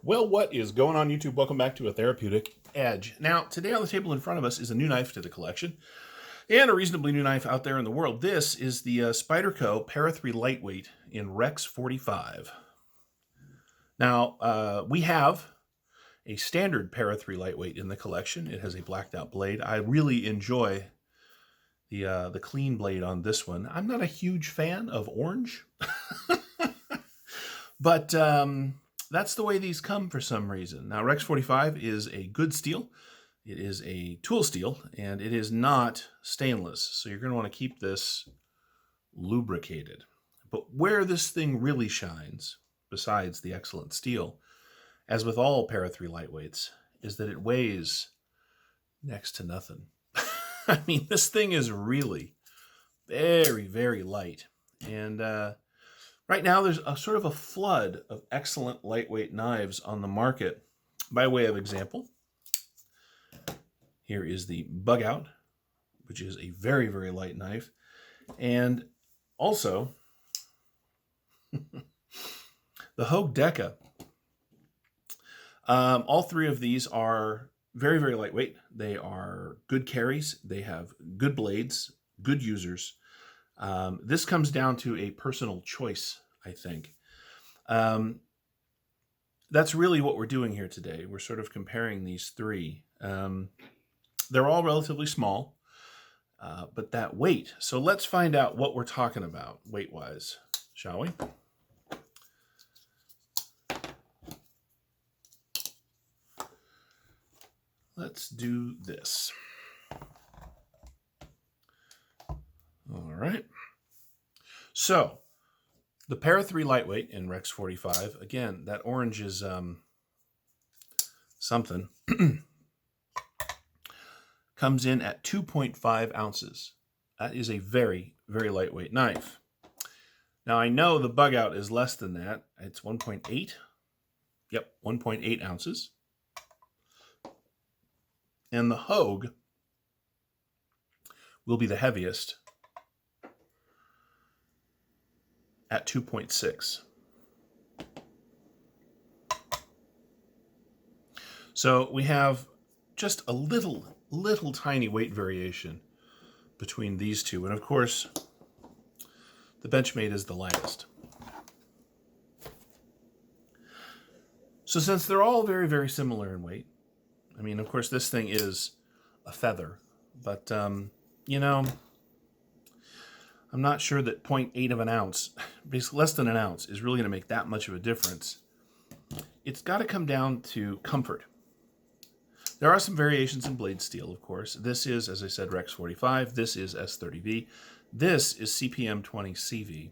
Well, what is going on, YouTube? Welcome back to A Therapeutic Edge. Now, today on the table in front of us is a new knife to the collection, and a reasonably new knife out there in the world. This is the Spyderco Para 3 Lightweight in Rex 45. Now, we have a standard Para 3 Lightweight in the collection. It has a blacked out blade. I really enjoy the clean blade on this one. I'm not a huge fan of orange, but that's the way these come for some reason. Now, Rex 45 is a good steel. It is a tool steel, and it is not stainless. So you're going to want to keep this lubricated. But where this thing really shines, besides the excellent steel, as with all Para 3 lightweights, is that it weighs next to nothing. I mean, this thing is really very, very light. And right now, there's a sort of a flood of excellent lightweight knives on the market. By way of example, here is the Bugout, which is a very, very light knife. And also, the Hogue Deka. All three of these are very, very lightweight. They are good carries. They have good blades, good users. This comes down to a personal choice, I think. That's really what we're doing here today. We're sort of comparing these three. They're all relatively small, but that weight. So let's find out what we're talking about weight-wise, shall we? Let's do this. All right. So the Para 3 lightweight in Rex 45, again, that orange is something, comes in at 2.5 ounces. That is a very, very lightweight knife. Now, I know the Bugout is less than that. It's 1.8. Yep, 1.8 ounces. And the Hogue will be the heaviest at 2.6. So we have just a little tiny weight variation between these two. And of course, the Benchmade is the lightest. So since they're all very, very similar in weight, I mean, of course, this thing is a feather, but, you know, I'm not sure that 0.8 of an ounce, basically less than an ounce, is really going to make that much of a difference. It's got to come down to comfort. There are some variations in blade steel, of course. This is, as I said, Rex 45. This is S30V. This is CPM 20CV.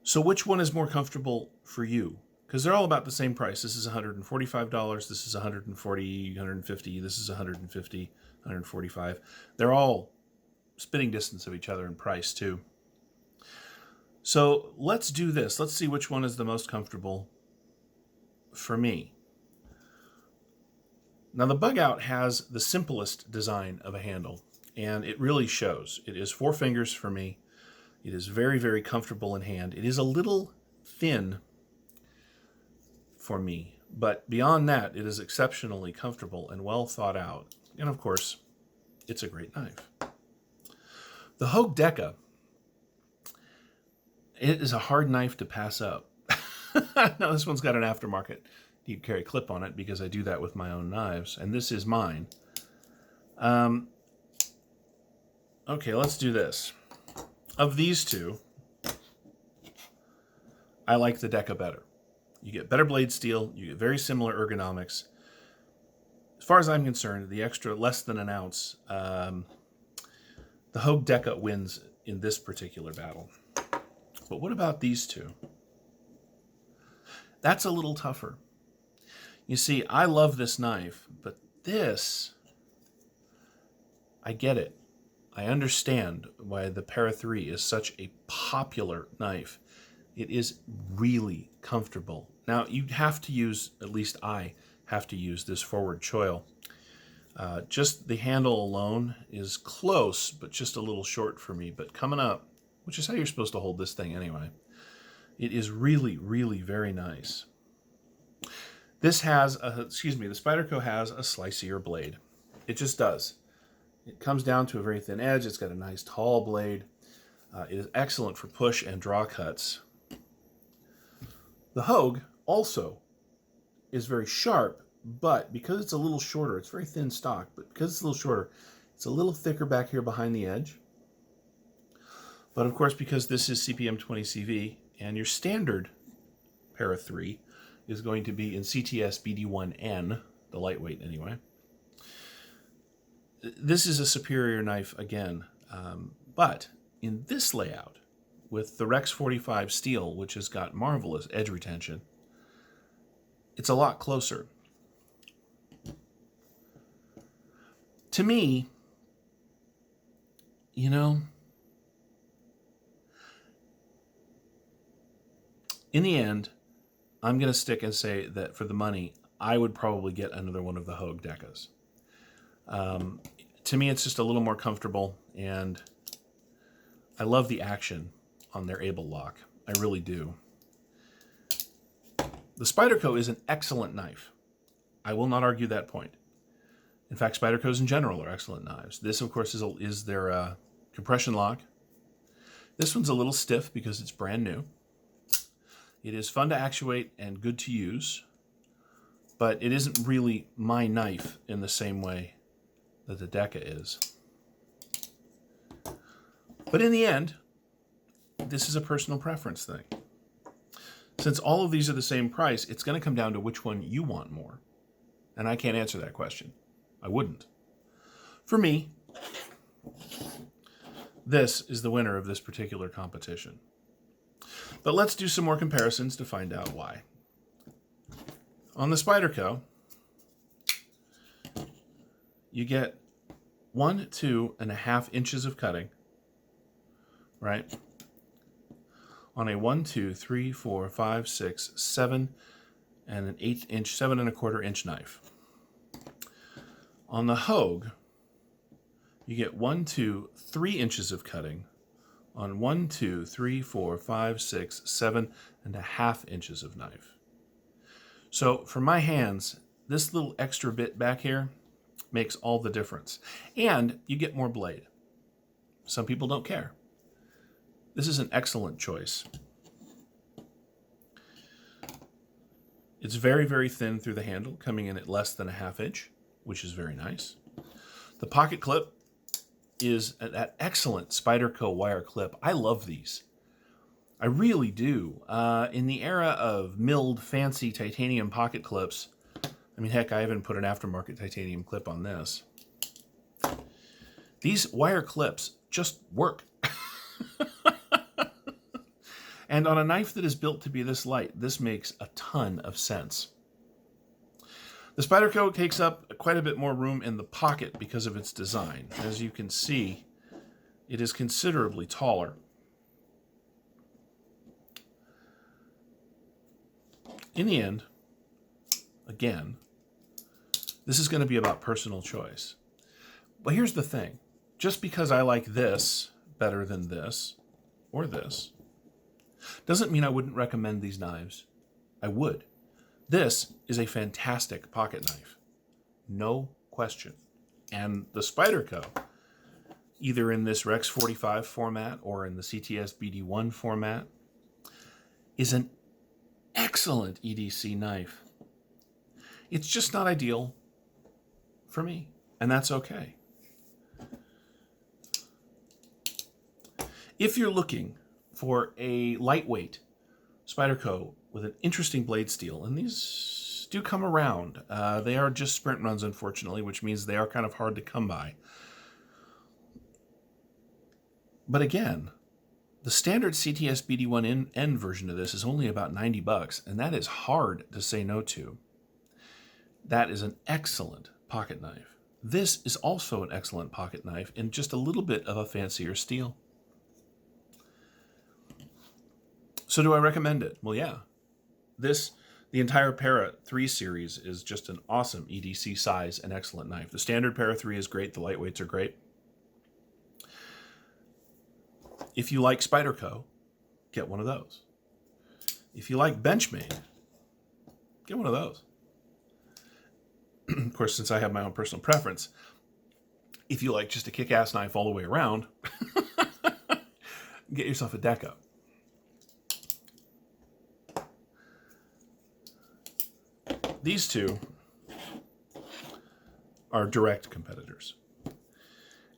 So which one is more comfortable for you? Because they're all about the same price. This is $145. This is $140, $150. This is $150, $145. They're all spitting distance of each other in price, too. So let's do this. Let's see which one is the most comfortable for me. Now, the Bugout has the simplest design of a handle, and it really shows. It is 4 fingers for me. It is very, very comfortable in hand. It is a little thin for me, but beyond that, it is exceptionally comfortable and well thought out. And of course, it's a great knife. The Hogue Deka, it is a hard knife to pass up. Now, this one's got an aftermarket deep carry clip on it because I do that with my own knives, and this is mine. Okay, let's do this. Of these two, I like the Deka better. You get better blade steel, you get very similar ergonomics. As far as I'm concerned, the extra less than an ounce, the Hogue Deka wins in this particular battle. But what about these two? That's a little tougher. You see, I love this knife, but this, I get it. I understand why the Para 3 is such a popular knife. It is really comfortable. Now, you have to use, at least I have to use this forward choil. Just the handle alone is close, but just a little short for me. But coming up, which is how you're supposed to hold this thing anyway, it is really, really very nice. This has a, the Spyderco has a slicier blade. It just does. It comes down to a very thin edge. It's got a nice tall blade. It is excellent for push and draw cuts. The Hogue also is very sharp, but because it's a little shorter, it's very thin stock, but because it's a little shorter, it's a little thicker back here behind the edge. But of course, because this is CPM 20CV and your standard Para 3 is going to be in CTS BD1N, the lightweight anyway, this is a superior knife again. But in this layout, with the Rex 45 steel, which has got marvelous edge retention, it's a lot closer. To me, you know, in the end, I'm going to stick and say that for the money, I would probably get another one of the Hogue Dekas. To me, it's just a little more comfortable, and I love the action on their Able lock. I really do. The Spyderco is an excellent knife. I will not argue that point. In fact, Spydercos in general are excellent knives. This, of course, is their compression lock. This one's a little stiff because it's brand new. It is fun to actuate and good to use, but it isn't really my knife in the same way that the Deka is. But in the end, this is a personal preference thing. Since all of these are the same price, it's going to come down to which one you want more. And I can't answer that question. I wouldn't. For me, this is the winner of this particular competition. But let's do some more comparisons to find out why. On the Spyderco, you get 1, 2.5 inches of cutting, right? On a 1, 2, 3, 4, 5, 6, 7, and an 1/8 inch, 7 1/4 inch knife. On the Hogue, you get 1, 2, 3 inches of cutting on 1, 2, 3, 4, 5, 6, 7.5 inches of knife. So for my hands, this little extra bit back here makes all the difference. And you get more blade. Some people don't care. This is an excellent choice. It's very, very thin through the handle, coming in at less than 1/2 inch, which is very nice. The pocket clip is that excellent Spyderco wire clip. I love these. I really do. In the era of milled fancy titanium pocket clips, I mean, heck, I even put an aftermarket titanium clip on this. These wire clips just work. And on a knife that is built to be this light, this makes a ton of sense. The Spyderco takes up quite a bit more room in the pocket because of its design. As you can see, it is considerably taller. In the end, again, this is going to be about personal choice. But here's the thing. Just because I like this better than this, or this, doesn't mean I wouldn't recommend these knives. I would. This is a fantastic pocket knife. No question. And the Spyderco, either in this Rex 45 format or in the CTS BD1 format, is an excellent EDC knife. It's just not ideal for me, and that's okay. If you're looking for a lightweight Spyderco with an interesting blade steel, and these do come around. They are just sprint runs, unfortunately, which means they are kind of hard to come by. But again, the standard CTS BD1N version of this is only about $90, and that is hard to say no to. That is an excellent pocket knife. This is also an excellent pocket knife in just a little bit of a fancier steel. So do I recommend it? Well, yeah. The entire Para 3 series is just an awesome EDC size and excellent knife. The standard Para 3 is great. The lightweights are great. If you like Spyderco, get one of those. If you like Benchmade, get one of those. of course, since I have my own personal preference, if you like just a kick-ass knife all the way around, get yourself a Deka. These two are direct competitors.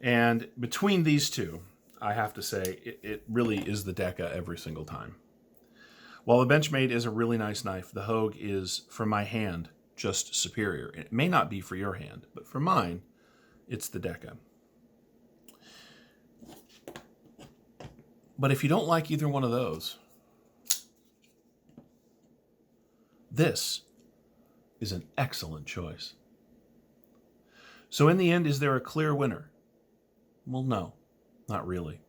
And between these two, I have to say, it really is the Deka every single time. While the Benchmade is a really nice knife, the Hogue is, for my hand, just superior. It may not be for your hand, but for mine, it's the Deka. But if you don't like either one of those, this is an excellent choice. So in the end, is there a clear winner? Well, no, not really.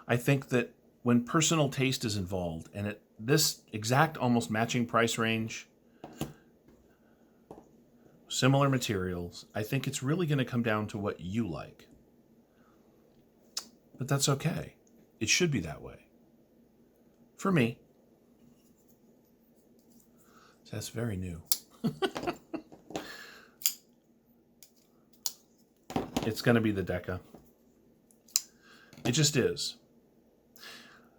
I think that when personal taste is involved, and at this exact almost matching price range, similar materials, I think it's really going to come down to what you like. But that's okay. It should be that way. For me. That's very new. It's going to be the Deka. It just is.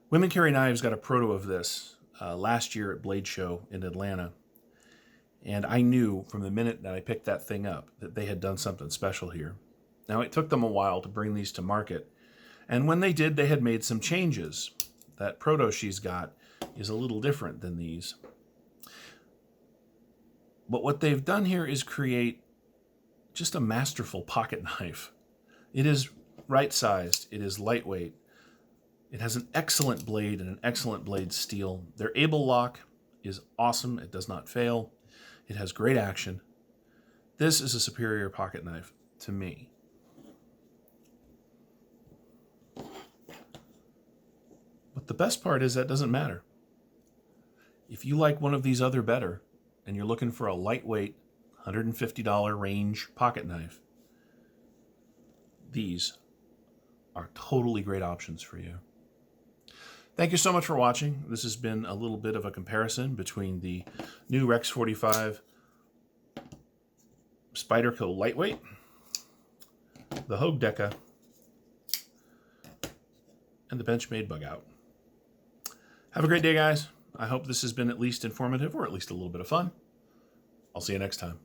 Women Carry Knives got a proto of this last year at Blade Show in Atlanta. And I knew from the minute that I picked that thing up that they had done something special here. Now, it took them a while to bring these to market. And when they did, they had made some changes. That proto she's got is a little different than these. But what they've done here is create just a masterful pocket knife. It is right-sized. It is lightweight. It has an excellent blade and an excellent blade steel. Their able lock is awesome. It does not fail. It has great action. This is a superior pocket knife to me. But the best part is that doesn't matter. If you like one of these other better, and you're looking for a lightweight, $150 range pocket knife, these are totally great options for you. Thank you so much for watching. This has been a little bit of a comparison between the new Rex 45 Spyderco Lightweight, the Hogue Deka, and the Benchmade Bugout. Have a great day, guys. I hope this has been at least informative or at least a little bit of fun. I'll see you next time.